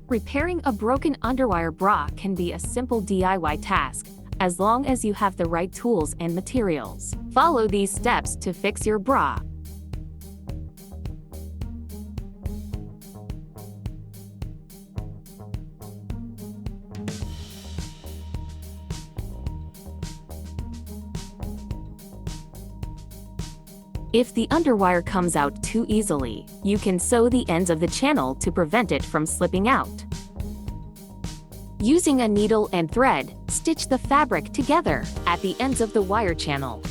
Repairing a broken underwire bra can be a simple DIY task, as long as you have the right tools and materials. Follow these steps to fix your bra. If the underwire comes out too easily, you can sew the ends of the channel to prevent it from slipping out. Using a needle and thread, stitch the fabric together at the ends of the wire channel.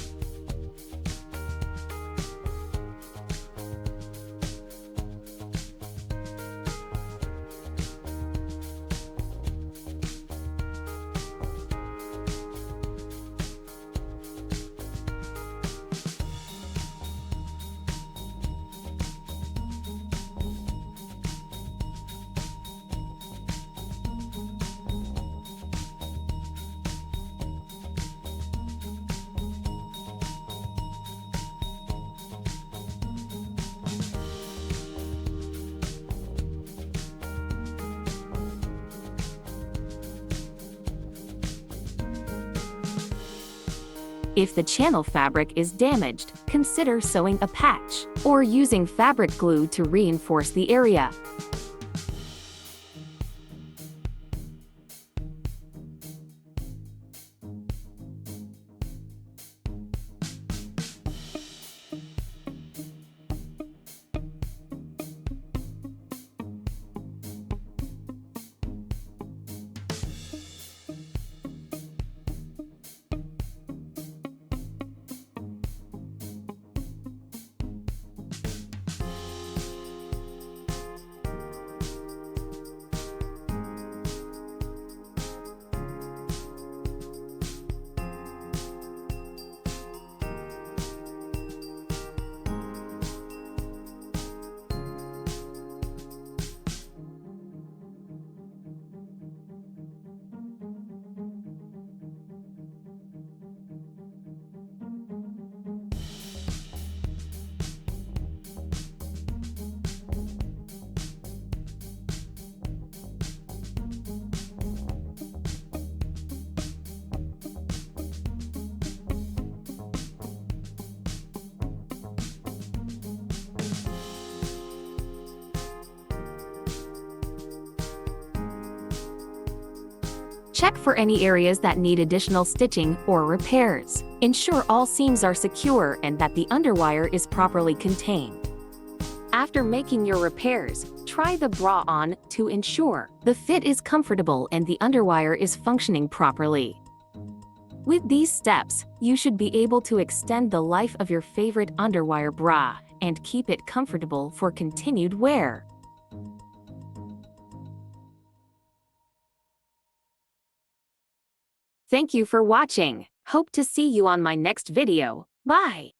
If the channel fabric is damaged, consider sewing a patch or using fabric glue to reinforce the area. Check for any areas that need additional stitching or repairs. Ensure all seams are secure and that the underwire is properly contained. After making your repairs, try the bra on to ensure the fit is comfortable and the underwire is functioning properly. With these steps, you should be able to extend the life of your favorite underwire bra and keep it comfortable for continued wear. Thank you for watching. Hope to see you on my next video. Bye!